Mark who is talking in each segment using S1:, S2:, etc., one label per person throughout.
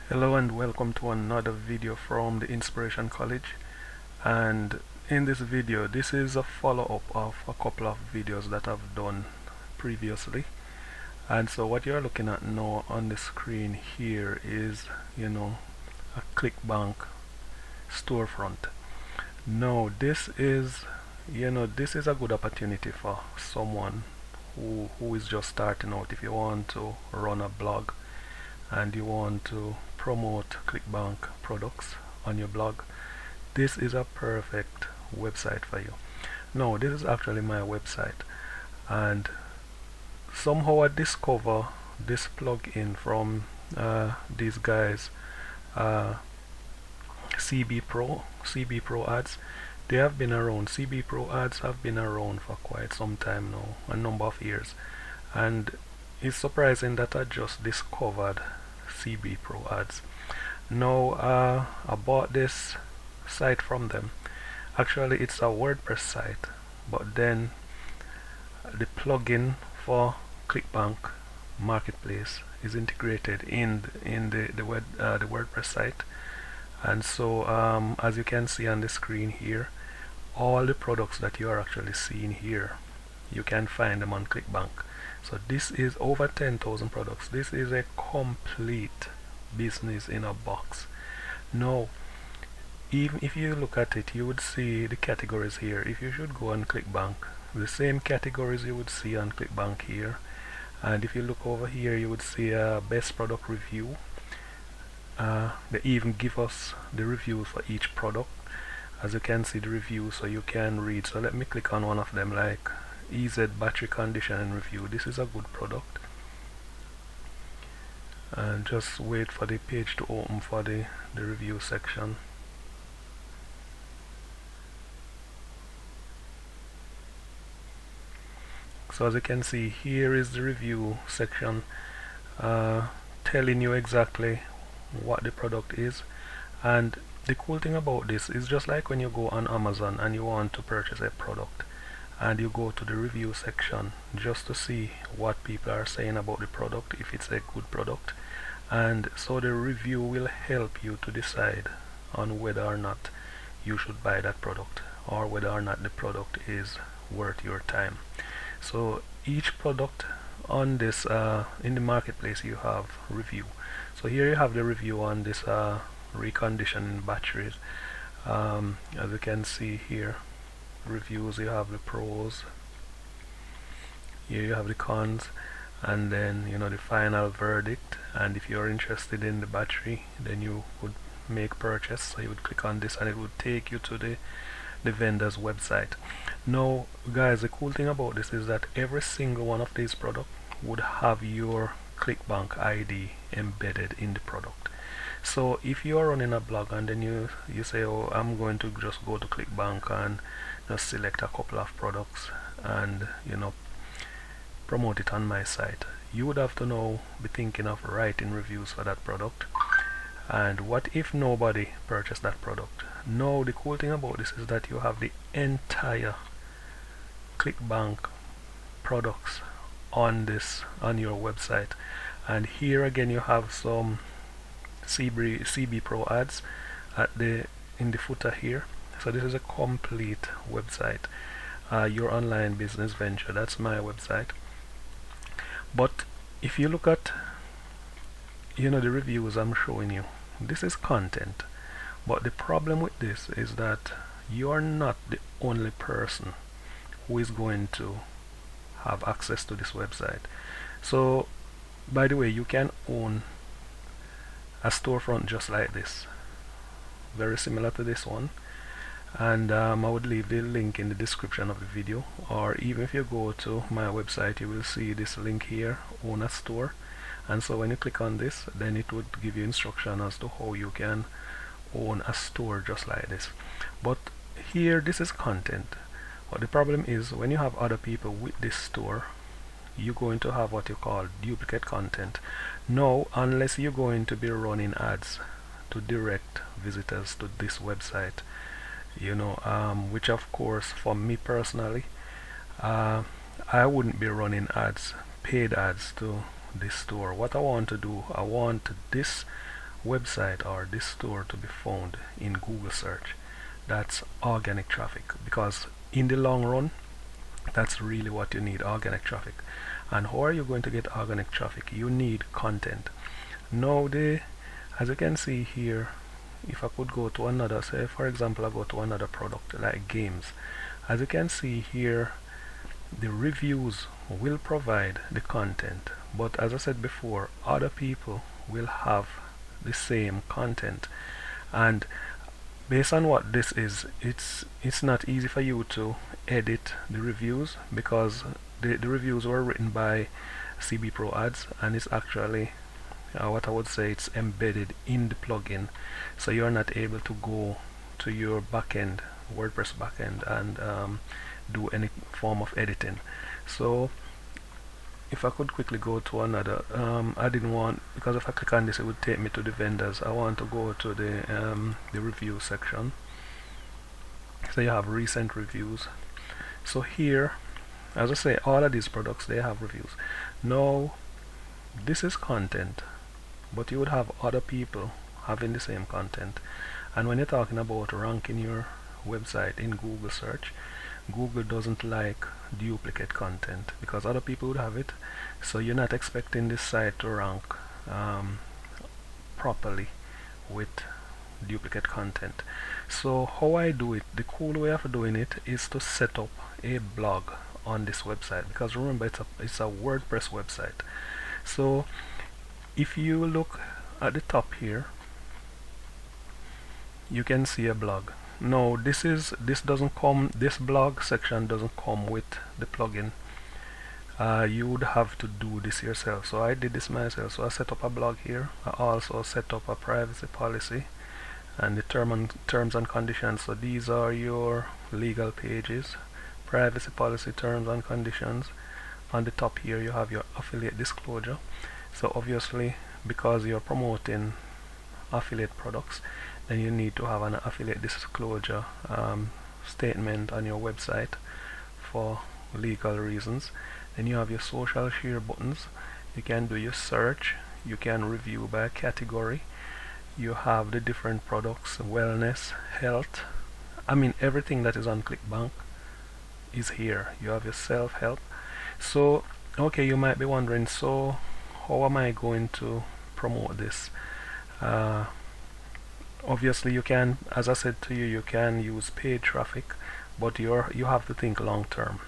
S1: Hello and welcome to another video from the Inspiration College. And in this video, this is a follow-up of a couple of videos that I've done previously. And so what you're looking at now on the screen here is, a Clickbank Store-front. Now this is, this is a good opportunity for someone who is just starting out. If you want to run a blog and you want to promote Clickbank products on your blog, this is a perfect website for you. Now this is actually my website, and somehow I discover this plugin from these guys, CB Pro ads. They have been around. CB Pro ads have been around for quite some time now, a number of years, and it's surprising that I just discovered CB Pro ads. Now I bought this site from them. Actually it's a WordPress site, but then the plugin for Clickbank Marketplace is integrated in the WordPress site. And so as you can see on the screen here, all the products that you are actually seeing here, you can find them on Clickbank. So this is over 10,000 products. This is a complete business in a box. Now, even if you look at it, you would see the categories here. If you should go on Clickbank, the same categories you would see on Clickbank here. And if you look over here, you would see a best product review. They even give us the reviews for each product. As you can see the reviews, so you can read. So let me click on one of them, like EZ battery condition and review. This is a good product. And just wait for the page to open for the review section. So as you can see, here is the review section, telling you exactly what the product is. And the cool thing about this is, just like when you go on Amazon and you want to purchase a product, and you go to the review section just to see what people are saying about the product, if it's a good product. And so the review will help you to decide on whether or not you should buy that product, or whether or not the product is worth your time. So each product on this in the marketplace, you have review. So here you have the review on this reconditioning batteries. As you can see here, reviews, you have the pros, here you have the cons, and then the final verdict. And if you're interested in the battery, then you would make purchase. So you would click on this and it would take you to the vendor's website. Now guys, the cool thing about this is that every single one of these products would have your Clickbank ID embedded in the product. So if you are running a blog and then you say, oh, I'm going to just go to Clickbank and just select a couple of products and promote it on my site, you would have to now be thinking of writing reviews for that product. And what if nobody purchased that product? Now the cool thing about this is that you have the entire Clickbank products on your website. And here again you have some CB Pro ads in the footer here. So this is a complete website, your online business venture. That's my website. But if you look at the reviews I'm showing you, this is content. But the problem with this is that you are not the only person who is going to have access to this website. So by the way, you can own a storefront just like this, very similar to this one. And I would leave the link in the description of the video, or even if you go to my website, you will see this link here, own a store. And so when you click on this, then it would give you instruction as to how you can own a store just like this. But here, this is content. But the problem is, when you have other people with this store, you're going to have what you call duplicate content. Now, unless you're going to be running ads to direct visitors to this website, which of course for me personally, I wouldn't be running ads, paid ads, to this store. What I want to do, I want this website or this store to be found in Google search. That's organic traffic, because in the long run, that's really what you need, organic traffic. And how are you going to get organic traffic? You need content. Now, as you can see here, if I could go to another, say for example I go to another product like games, as you can see here, the reviews will provide the content, but as I said before, other people will have the same content, and based on what this is, it's not easy for you to edit the reviews, because the reviews were written by CB Pro Ads, and it's actually what I would say, it's embedded in the plugin, so you're not able to go to your backend, WordPress backend, and do any form of editing. So if I could quickly go to another, I didn't want, because if I click on this it would take me to the vendors. I want to go to the review section. So you have recent reviews. So here, as I say, all of these products, they have reviews. Now this is content, but you would have other people having the same content. And when you're talking about ranking your website in Google search, Google doesn't like duplicate content, because other people would have it, so you're not expecting this site to rank properly with duplicate content. So how I do it, the cool way of doing it is to set up a blog on this website, because remember, it's a WordPress website. So if you look at the top here, you can see a blog. No, this blog section doesn't come with the plugin. You would have to do this yourself. So I did this myself. So I set up a blog here. I also set up a privacy policy and the terms and conditions. So these are your legal pages, privacy policy, terms and conditions. On the top here you have your affiliate disclosure. So obviously, because you're promoting affiliate products, then you need to have an affiliate disclosure statement on your website for legal reasons. Then you have your social share buttons. You can do your search, you can review by category, you have the different products, wellness, health, everything that is on Clickbank is here. You have your self-help. So okay, you might be wondering, so how am I going to promote this? Obviously you can, as I said to you, you can use paid traffic, but you have to think long term.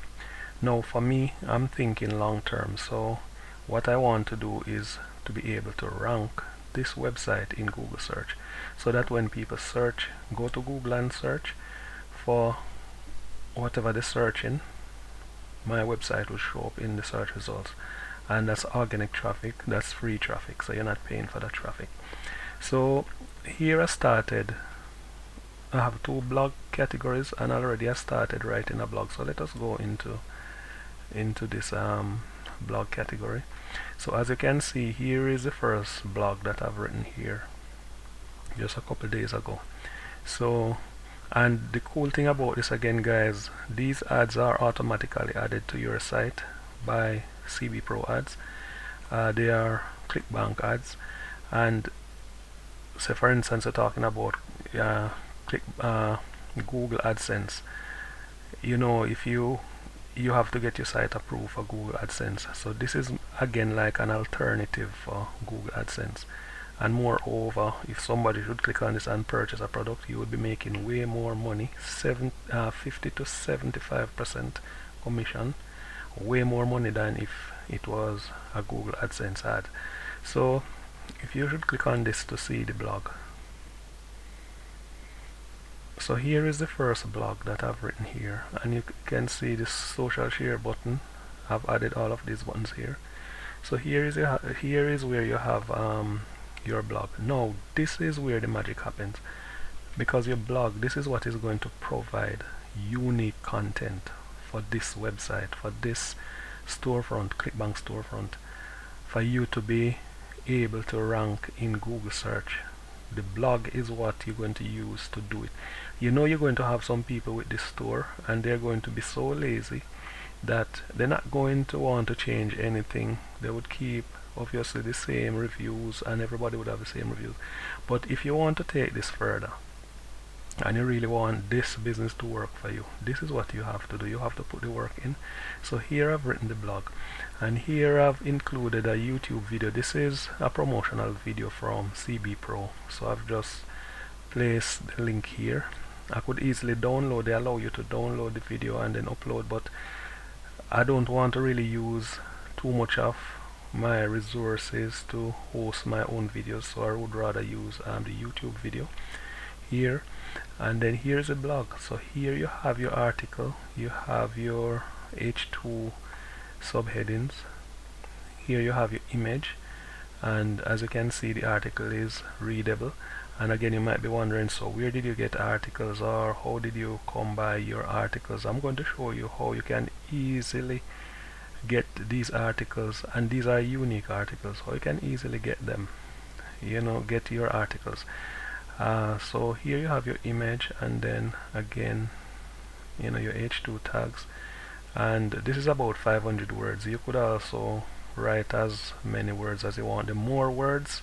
S1: Now for me, I'm thinking long term. So what I want to do is to be able to rank this website in Google search, so that when people search, go to Google and search for whatever they're searching, my website will show up in the search results. And that's organic traffic, that's free traffic, so you're not paying for that traffic. So here I have two blog categories, and already I started writing a blog. So let us go into this blog category. So as you can see, here is the first blog that I've written here just a couple days ago. So, and the cool thing about this, again guys, these ads are automatically added to your site by CB Pro Ads. They are Clickbank ads, and say for instance we're talking about Google AdSense. If you have to get your site approved for Google AdSense. So this is again like an alternative for Google AdSense. And moreover, if somebody should click on this and purchase a product, you would be making way more money, 50 to 75% commission, way more money than if it was a Google AdSense ad. So if you should click on this to see the blog. So here is the first blog that I've written here, and you can see this social share button. I've added all of these buttons here. So here is where you have your blog. Now this is where the magic happens, because your blog, this is what is going to provide unique content for this website, for this storefront, Clickbank Storefront, for you to be able to rank in Google search. The blog is what you're going to use to do it. You're going to have some people with this store, and they're going to be so lazy that they're not going to want to change anything. They would keep obviously the same reviews and everybody would have the same reviews. But if you want to take this further and you really want this business to work for you, this is what you have to do. You have to put the work in. So here I've written the blog, and here I've included a YouTube video. This is a promotional video from CB Pro, so I've just placed the link here. I could easily download, they allow you to download the video and then upload, but I don't want to really use too much of my resources to host my own videos, so I would rather use the YouTube video here. And then here's a blog. So here you have your article, you have your H2 subheadings, here you have your image, and as you can see the article is readable. And again, you might be wondering, so where did you get articles, or how did you come by your articles? I'm going to show you how you can easily get these articles, and these are unique articles, how you can easily get them, get your articles. So here you have your image, and then again, your H2 tags, and this is about 500 words. You could also write as many words as you want. The more words,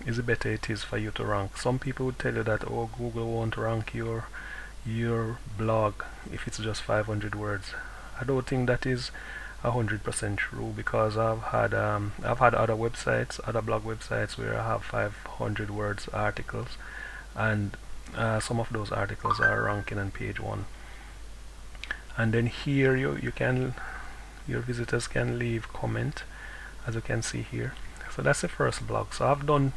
S1: is the better it is for you to rank. Some people would tell you that, oh, Google won't rank your blog if it's just 500 words. I don't think that is 100% true, because I've had other websites, other blog websites, where I have 500 words articles, and some of those articles are ranking on page 1. And then here your visitors can leave comment, as you can see here. So that's the first blog. So I've done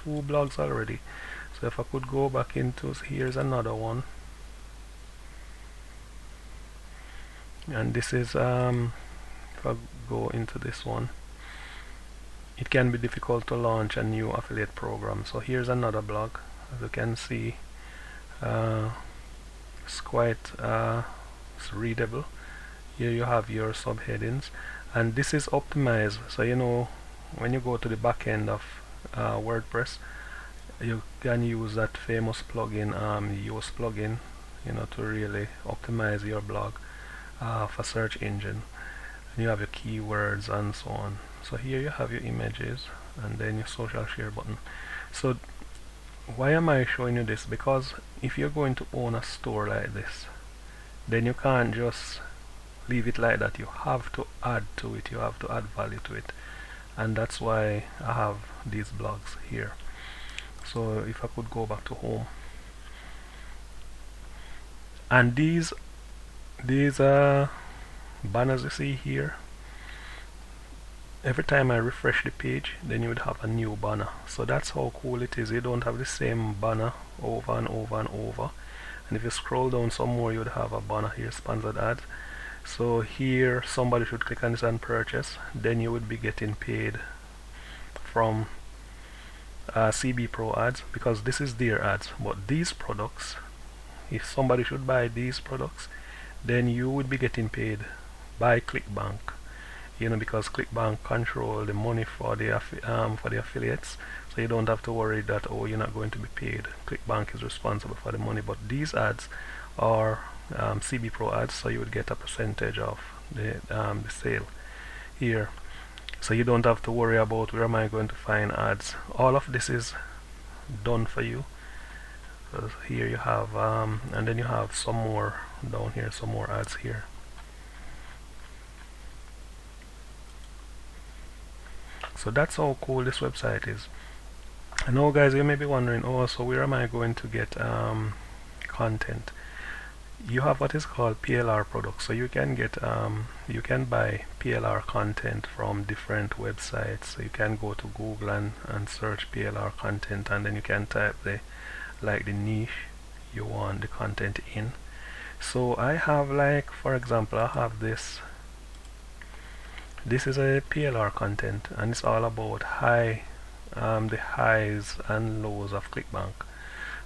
S1: 2 blogs already. So if I could go back into, here's another one, and this is if I go into this one, it can be difficult to launch a new affiliate program. So here's another blog. As you can see, it's quite it's readable. Here you have your subheadings, and this is optimized. So when you go to the back end of WordPress, you can use that famous plugin, Yoast plugin, to really optimize your blog for search engine. And you have your keywords and so on. So here you have your images, and then your social share button. So why am I showing you this? Because if you're going to own a store like this, then you can't just leave it like that. You have to add to it, you have to add value to it, and that's why I have these blogs here. So if I could go back to home, and these banners you see here, every time I refresh the page, then you would have a new banner. So that's how cool it is. You don't have the same banner over and over and over. And if you scroll down some more, you would have a banner here, sponsored ads. So here somebody should click on this and purchase, then you would be getting paid from CB Pro ads, because this is their ads. But these products, if somebody should buy these products, then you would be getting paid by Clickbank, because Clickbank control the money for the affiliates. So you don't have to worry that, oh, you're not going to be paid. Clickbank is responsible for the money. But these ads are CB Pro ads, so you would get a percentage of the sale here. So you don't have to worry about where am I going to find ads. All of this is done for you. So here you have and then you have some more down here, some more ads here. So that's how cool this website is. I know, guys, you may be wondering, oh, so where am I going to get content? You have what is called PLR products. So you can get you can buy PLR content from different websites. So you can go to Google and search PLR content, and then you can type the niche you want the content in. So I have, like, for example, I have this is a PLR content, and it's all about the highs and lows of Clickbank.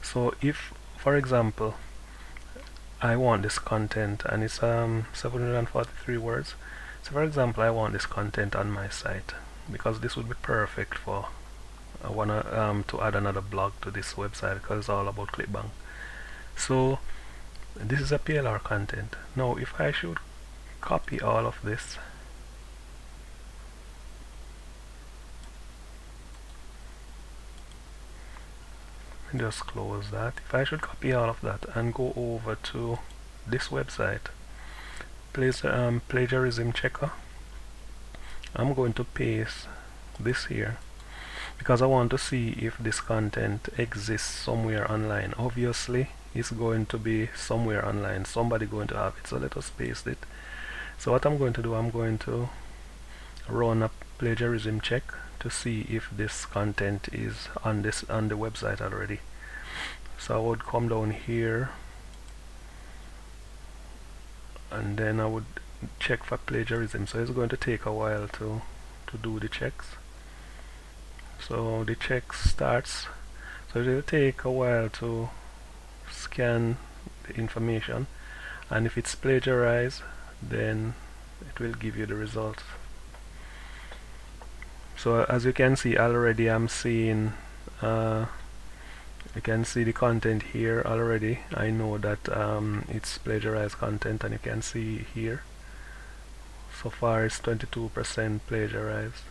S1: So if, for example, I want this content, and it's 743 words. So for example, I want this content on my site, because this would be perfect for I want to add another blog to this website, because it's all about Clickbank. So this is a PLR content. Now if I should copy all of this just close that. If I should copy all of that and go over to this website, plagiarism checker, I'm going to paste this here because I want to see if this content exists somewhere online. Obviously it's going to be somewhere online, somebody going to have it, so let us paste it. So what I'm going to do, I'm going to run a plagiarism check to see if this content is on the website already. So I would come down here and then I would check for plagiarism. So it's going to take a while to do the checks. So the check starts, so it will take a while to scan the information, and if it's plagiarized then it will give you the results. So as you can see already, I'm seeing you can see the content here already. I know that it's plagiarized content, and you can see here so far it's 22% plagiarized.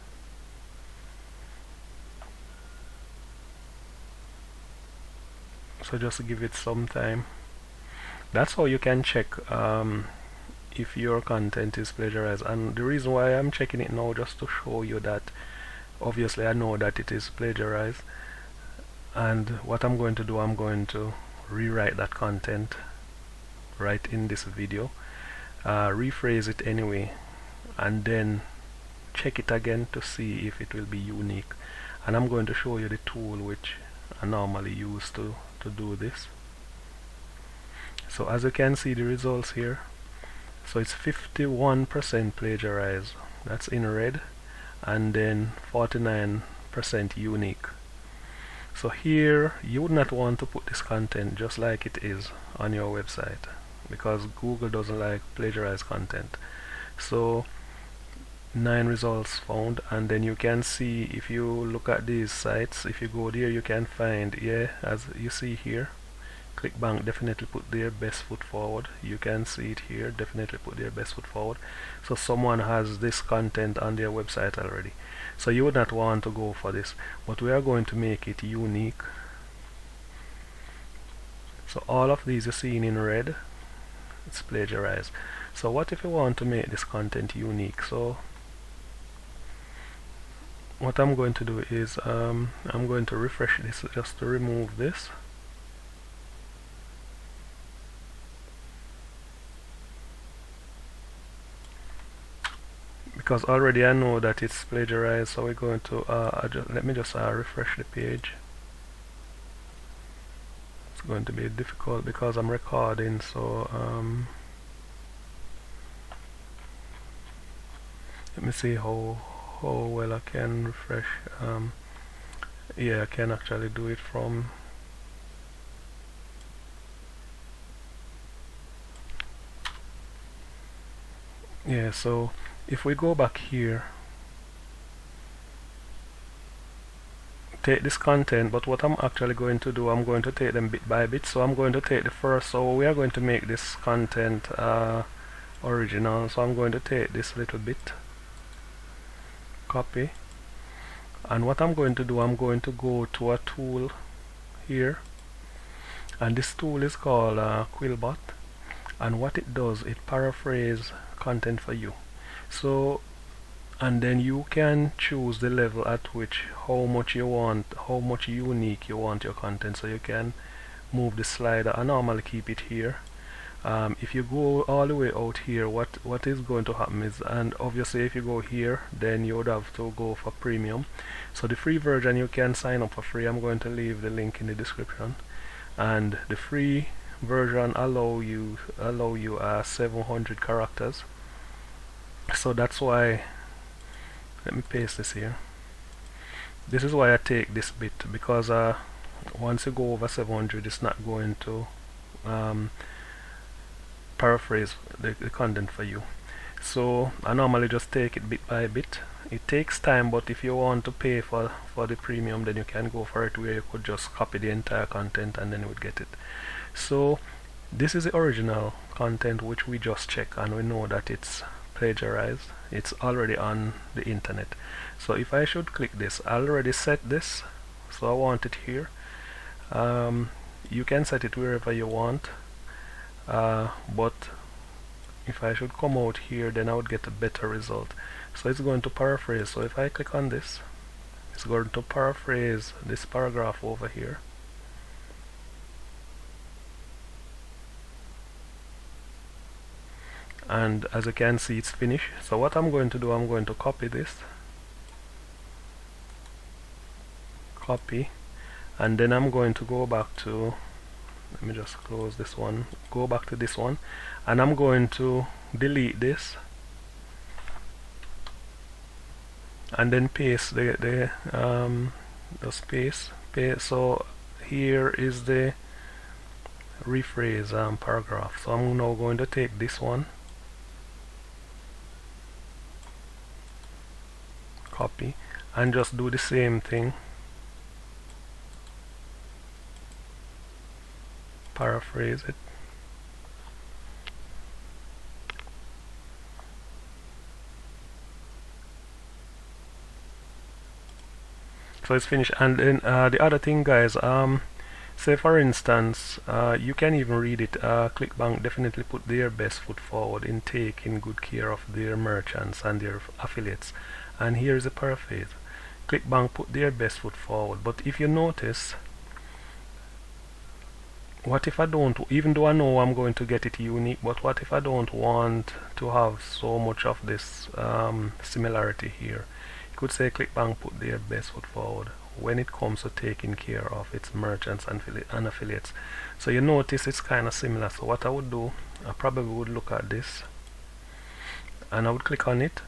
S1: So just give it some time. That's how you can check if your content is plagiarized. And the reason why I'm checking it now, just to show you that obviously I know that it is plagiarized, and what I'm going to do, I'm going to rewrite that content right in this video, rephrase it anyway, and then check it again to see if it will be unique. And I'm going to show you the tool which I normally use to do this. So as you can see the results here, so it's 51% plagiarized, that's in red, and then 49% unique. So here you would not want to put this content just like it is on your website, because Google doesn't like plagiarized content. So 9 results found, and then you can see, if you look at these sites, if you go there you can find, yeah, as you see here, Clickbank definitely put their best foot forward. You can see it here, definitely put their best foot forward. So someone has this content on their website already. So you would not want to go for this, but we are going to make it unique. So all of these are seen in red, it's plagiarized. So what if you want to make this content unique? So what I'm going to do is I'm going to refresh this just to remove this. Because already I know that it's plagiarized, so we're going to let me just refresh the page. It's going to be difficult because I'm recording, so let me see how well I can refresh. Yeah, I can actually do it from so if we go back here, take this content, but what I'm actually going to do, I'm going to take them bit by bit. So I'm going to take the first, so we are going to make this content original, so I'm going to take this little bit, copy, and what I'm going to do, I'm going to go to a tool here, and this tool is called Quillbot, and what it does, it paraphrases content for you. So, and then you can choose the level at which, how much you want, how much unique you want your content. So you can move the slider. I normally keep it here. If you go all the way out here, what is going to happen is, and obviously if you go here, then you would have to go for premium. So the free version, you can sign up for free. I'm going to leave the link in the description, and the free version allow you 700 characters. So that's why, let me paste this here. This is why I take this bit, because once you go over 700, it's not going to paraphrase the content for you. So I normally just take it bit by bit. It takes time, but if you want to pay for the premium, then you can go for it, where you could just copy the entire content and then you would get it. So this is the original content which we just check, and we know that it's plagiarized. It's already on the internet. So if I should click this, I already set this, so I want it here, You can set it wherever you want, but if I should come out here, then I would get a better result. So it's going to paraphrase. So if I click on this, it's going to paraphrase this paragraph over here. And as you can see, it's finished. So what I'm going to do, I'm going to copy this, copy, and then I'm going to go back to, let me just close this one, go back to this one, and I'm going to delete this and then paste the space. So here is the rephrase paragraph. So I'm now going to take this one, copy, and just do the same thing, paraphrase it. So it's finished. And then the other thing, guys, say for instance, you can even read it. Clickbank definitely put their best foot forward in taking good care of their merchants and their affiliates. And here is a paraphrase. Clickbank put their best foot forward. But if you notice, what if I don't, even though I know I'm going to get it unique, but what if I don't want to have so much of this similarity here? You could say Clickbank put their best foot forward when it comes to taking care of its merchants and affiliates. So you notice it's kind of similar. So what I would do, I probably would look at this and I would click on it,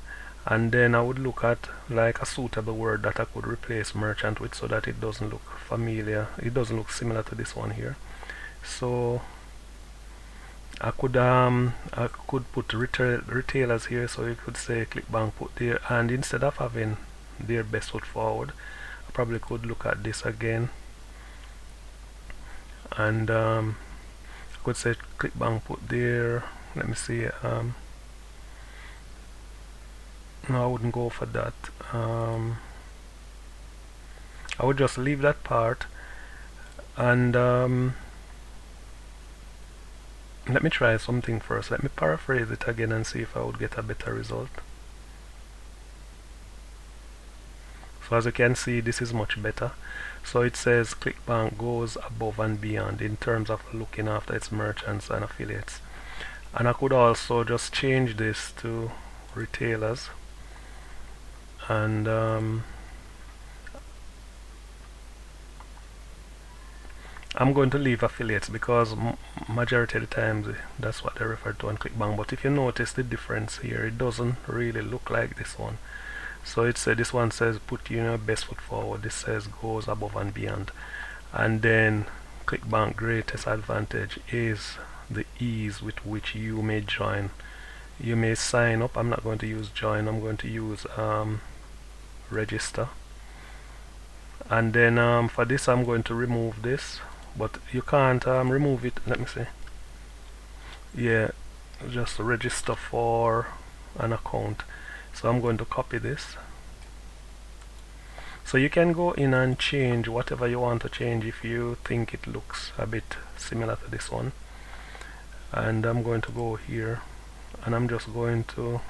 S1: and then I would look at like a suitable word that I could replace merchant with, so that it doesn't look familiar, it doesn't look similar to this one here. So I could put retailers here, so you could say Clickbank put there, and instead of having their best foot forward, I probably could look at this again, and I could say Clickbank put there, let me see, no, I wouldn't go for that. I would just leave that part, and let me try something first. Let me paraphrase it again and see if I would get a better result. So as you can see, this is much better. So it says Clickbank goes above and beyond in terms of looking after its merchants and affiliates. And I could also just change this to retailers, and I'm going to leave affiliates because majority of the times that's what they refer to on Clickbank. But if you notice the difference here, it doesn't really look like this one. So it said, this one says put your best foot forward, this says goes above and beyond. And then Clickbank greatest advantage is the ease with which you may join. You may sign up. I'm not going to use join, I'm going to use register. And then for this I'm going to remove this, but you can't remove it. Let me see. Yeah, just register for an account. So I'm going to copy this. So you can go in and change whatever you want to change if you think it looks a bit similar to this one. And I'm going to go here, and I'm just going to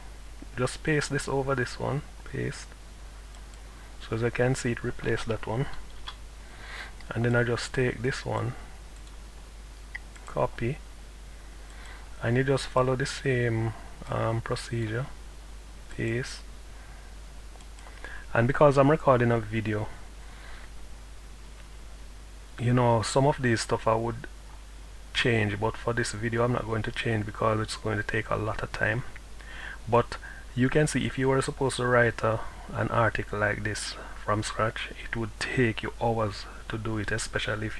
S1: just paste this over this one, paste. So as you can see, it replaced that one. And then I just take this one, copy, and you just follow the same procedure, paste. And because I'm recording a video, you know, some of these stuff I would change, but for this video I'm not going to change because it's going to take a lot of time. But you can see, if you were supposed to write an article like this from scratch, it would take you hours to do it, especially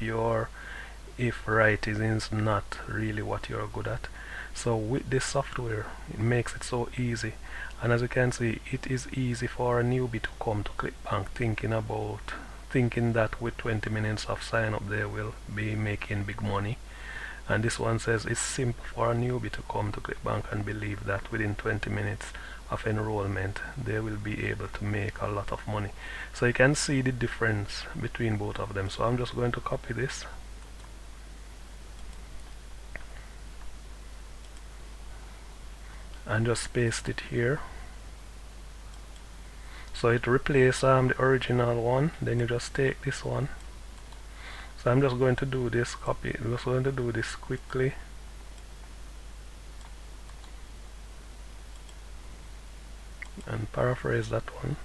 S1: if writing is not really what you're good at. So with this software, it makes it so easy. And as you can see, it is easy for a newbie to come to Clickbank thinking that with 20 minutes of sign up they will be making big money. And this one says it's simple for a newbie to come to Clickbank and believe that within 20 minutes of enrollment, they will be able to make a lot of money. So you can see the difference between both of them. So I'm just going to copy this and just paste it here. So it replaces the original one. Then you just take this one. So I'm just going to do this copy. I'm just going to do this quickly. And paraphrase that one.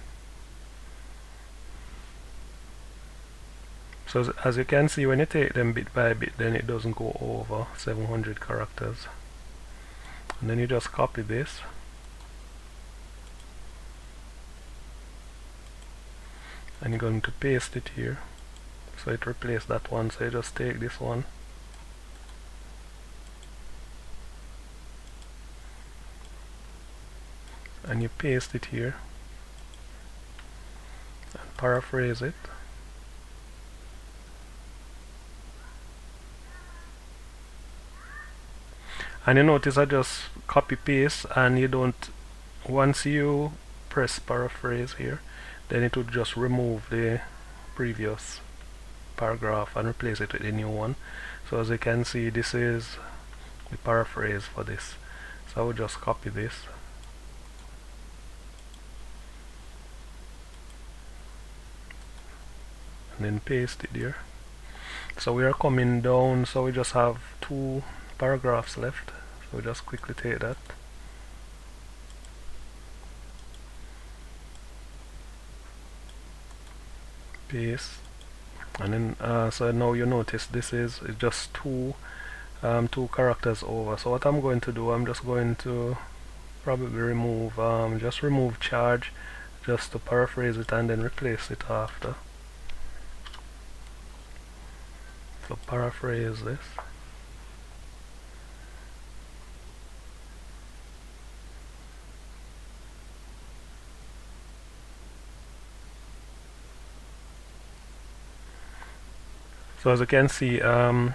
S1: So as you can see, when you take them bit by bit, then it doesn't go over 700 characters. And then you just copy this. And you're going to paste it here. So it replaces that one. So you just take this one. And you paste it here. And paraphrase it. And you notice I just copy paste, and you don't, once you press paraphrase here, then it would just remove the previous paragraph and replace it with a new one. So as you can see, this is the paraphrase for this. So I would just copy this and then paste it there. So we are coming down, so we just have 2 paragraphs left. So we just quickly take that. Paste. And then so now you notice this is just two characters over. So what I'm going to do, I'm just going to probably remove just remove charge, just to paraphrase it and then replace it after. So paraphrase this. So as you can see, I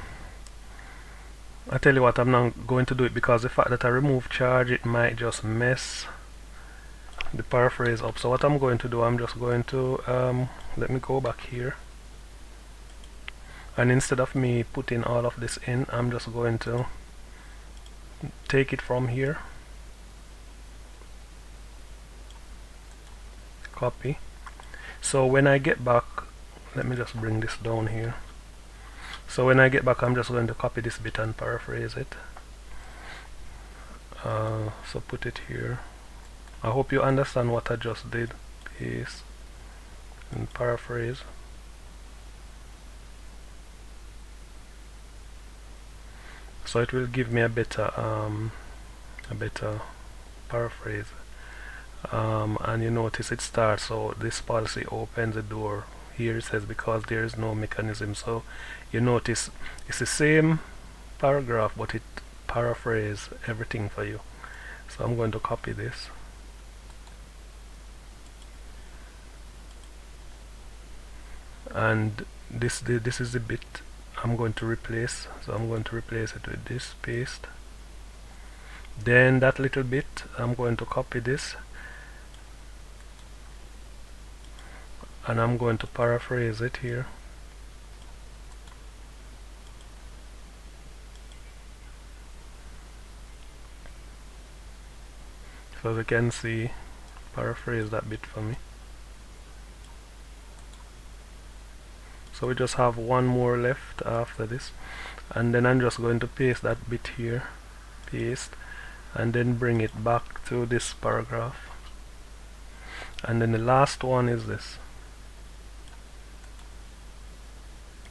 S1: tell you what, I'm not going to do it because the fact that I remove charge, it might just mess the paraphrase up. So what I'm going to do, I'm just going to let me go back here, and instead of me putting all of this in, I'm just going to take it from here, copy. So when I get back, let me just bring this down here. So when I get back, I'm just going to copy this bit and paraphrase it. So put it here. I hope you understand what I just did. Paste and paraphrase. So it will give me a better paraphrase. And you notice it starts. So this policy opens the door. Here it says because there is no mechanism. So you notice it's the same paragraph, but it paraphrases everything for you. So I'm going to copy this. And this is the bit I'm going to replace. So I'm going to replace it with this, paste. Then that little bit, I'm going to copy this. And I'm going to paraphrase it here. So as you can see, paraphrase that bit for me. So we just have one more left after this, and then I'm just going to paste that bit here, paste, and then bring it back to this paragraph. And then the last one is this.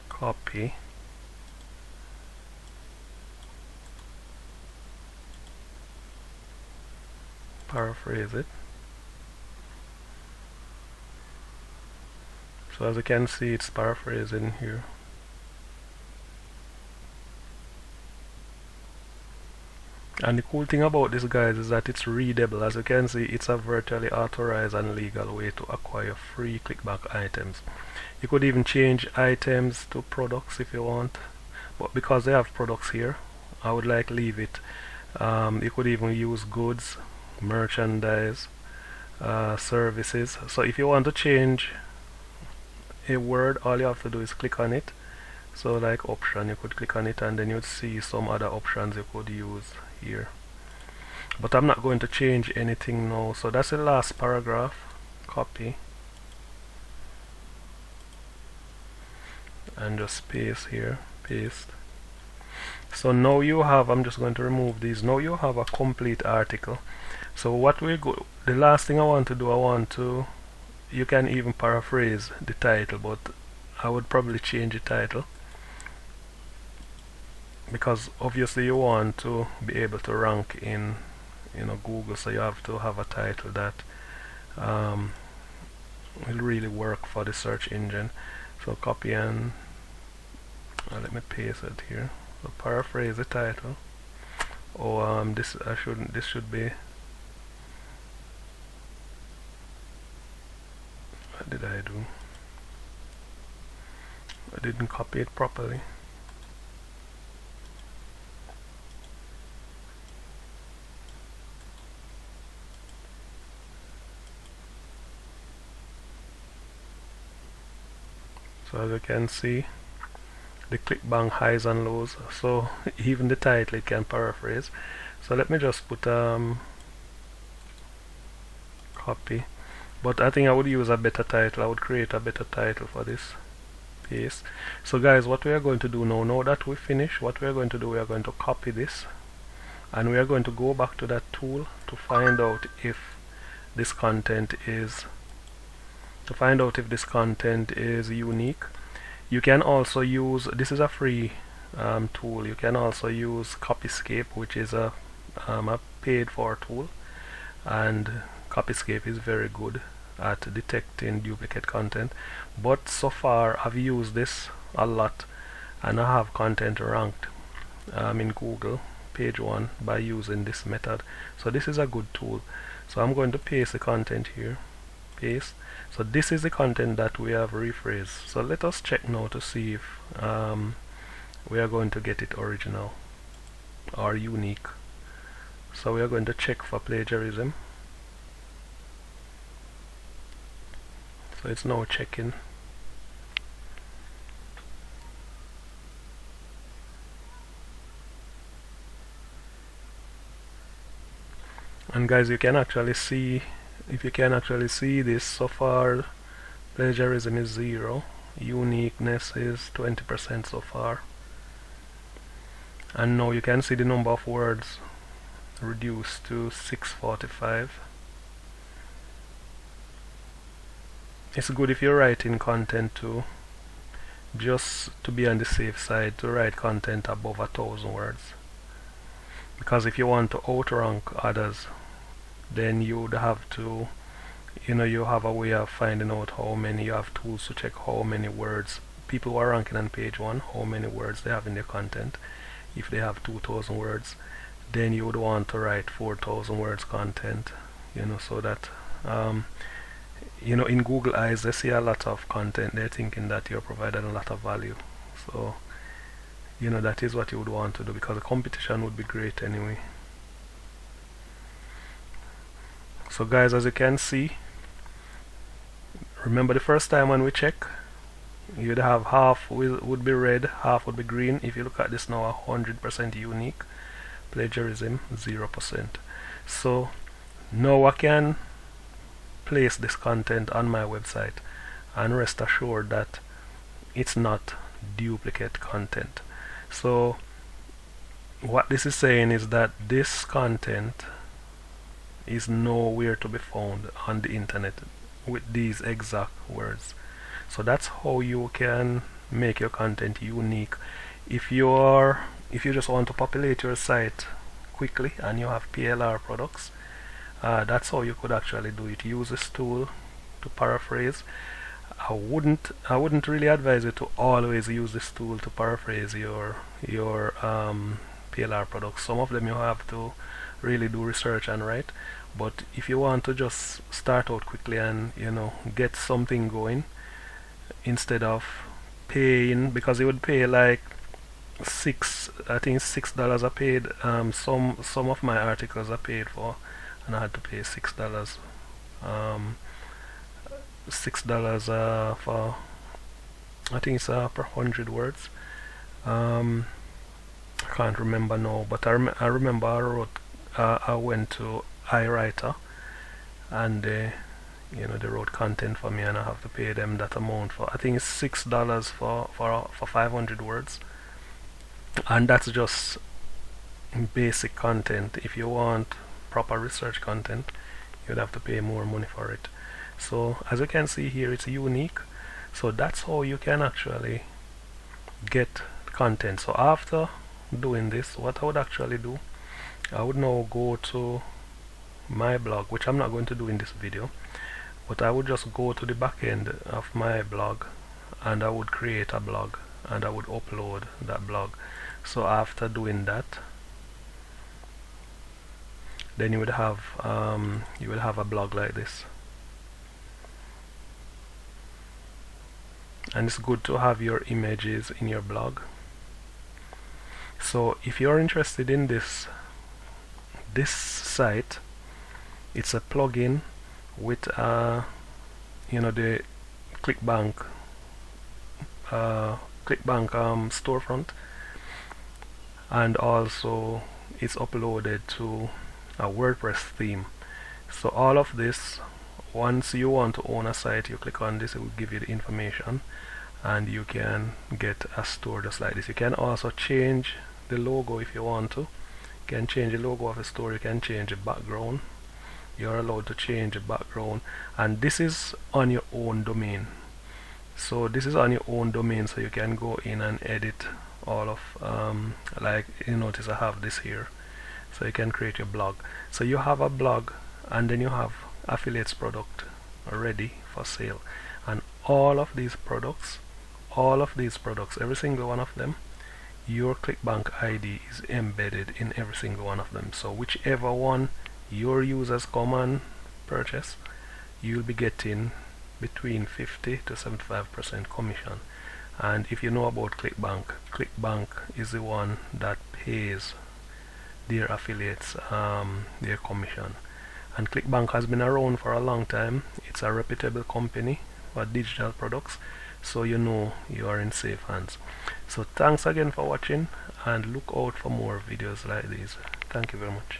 S1: Copy, paraphrase it. So as you can see, it's paraphrasing here. And the cool thing about this, guys, is that it's readable. As you can see, it's a virtually authorized and legal way to acquire free Clickbank items. You could even change items to products if you want, but because they have products here, I would like leave it. You could even use goods, merchandise, services. So if you want to change a word, all you have to do is click on it. So like option, you could click on it and then you'd see some other options you could use here. But I'm not going to change anything now. So that's the last paragraph. Copy and just paste here. Paste. So now you have, I'm just going to remove these. Now you have a complete article. So what we go, the last thing I want to do, you can even paraphrase the title, but I would probably change the title, because obviously you want to be able to rank in Google, so you have to have a title that will really work for the search engine. So copy and let me paste it here. So paraphrase the title. Oh, this should be. What did I do? I didn't copy it properly. So as you can see, the Clickbank highs and lows. So even the title it can paraphrase. So let me just put copy. But I think I would use a better title. I would create a better title for this. Paste. So guys, what we are going to do now that we finish, what we are going to do, we are going to copy this, and we are going to go back to that tool to find out if this content is unique. You can also use, this is a free tool. You can also use Copyscape, which is a paid for tool, and Copyscape is very good at detecting duplicate content. But so far I've used this a lot, and I have content ranked in Google page 1 by using this method. So this is a good tool. So I'm going to paste the content here. Paste. So this is the content that we have rephrased. So let us check now to see if we are going to get it original or unique. So we are going to check for plagiarism. So it's now checking. And guys, you can actually see, if you can actually see this, so far plagiarism is 0, uniqueness is 20% so far, and now you can see the number of words reduced to 645. It's good if you're writing content too, just to be on the safe side, to write content above 1,000 words, because if you want to outrank others, then you would have to, you have a way of finding out how many, you have tools to check how many words people who are ranking on page 1, how many words they have in their content. If they have 2,000 words, then you would want to write 4,000 words content, so that in Google eyes, they see a lot of content, they're thinking that you're providing a lot of value. So that is what you would want to do, because the competition would be great anyway. So guys, as you can see, remember the first time when we check, you'd have half would be red, half would be green. If you look at this now, 100% unique, plagiarism 0%. So now I can place this content on my website and rest assured that it's not duplicate content. So what this is saying is that this content is nowhere to be found on the internet with these exact words. So that's how you can make your content unique. If you just want to populate your site quickly and you have PLR products, that's how you could actually do it. Use this tool to paraphrase. I wouldn't really advise you to always use this tool to paraphrase your PLR products. Some of them you have to really do research and write, but if you want to just start out quickly and get something going, instead of paying, because you would pay like I think $6 are paid. Some of my articles are paid for and I had to pay $6. $6 for, I think it's per 100 words. I can't remember now, but I remember I went to iWriter, and they wrote content for me, and I have to pay them that amount for, I think it's $6 for 500 words, and that's just basic content. If you want proper research content, you'd have to pay more money for it. So as you can see here, it's unique. So that's how you can actually get content. So after doing this, what I would actually do, I would now go to my blog, which I'm not going to do in this video, but I would just go to the back end of my blog, and I would create a blog, and I would upload that blog. So after doing that, then you will have a blog like this. And it's good to have your images in your blog. So if you're interested in this site, it's a plugin with the Clickbank storefront, and also it's uploaded to a WordPress theme. So all of this, once you want to own a site, you click on this, it will give you the information, and you can get a store just like this. You can also change the logo if you want to. You can change the logo of a store, you can change the background. You're allowed to change the background, and this is on your own domain. So this is on your own domain, so you can go in and edit all of like you notice I have this here, so you can create your blog. So you have a blog, and then you have affiliates product ready for sale, and all of these products, every single one of them, your Clickbank ID is embedded in every single one of them. So whichever one your users come and purchase, you'll be getting between 50 to 75% commission. And if you know about Clickbank is the one that pays their affiliates their commission. And Clickbank has been around for a long time. It's a reputable company for digital products, so you know you are in safe hands. So thanks again for watching, and look out for more videos like these. Thank you very much.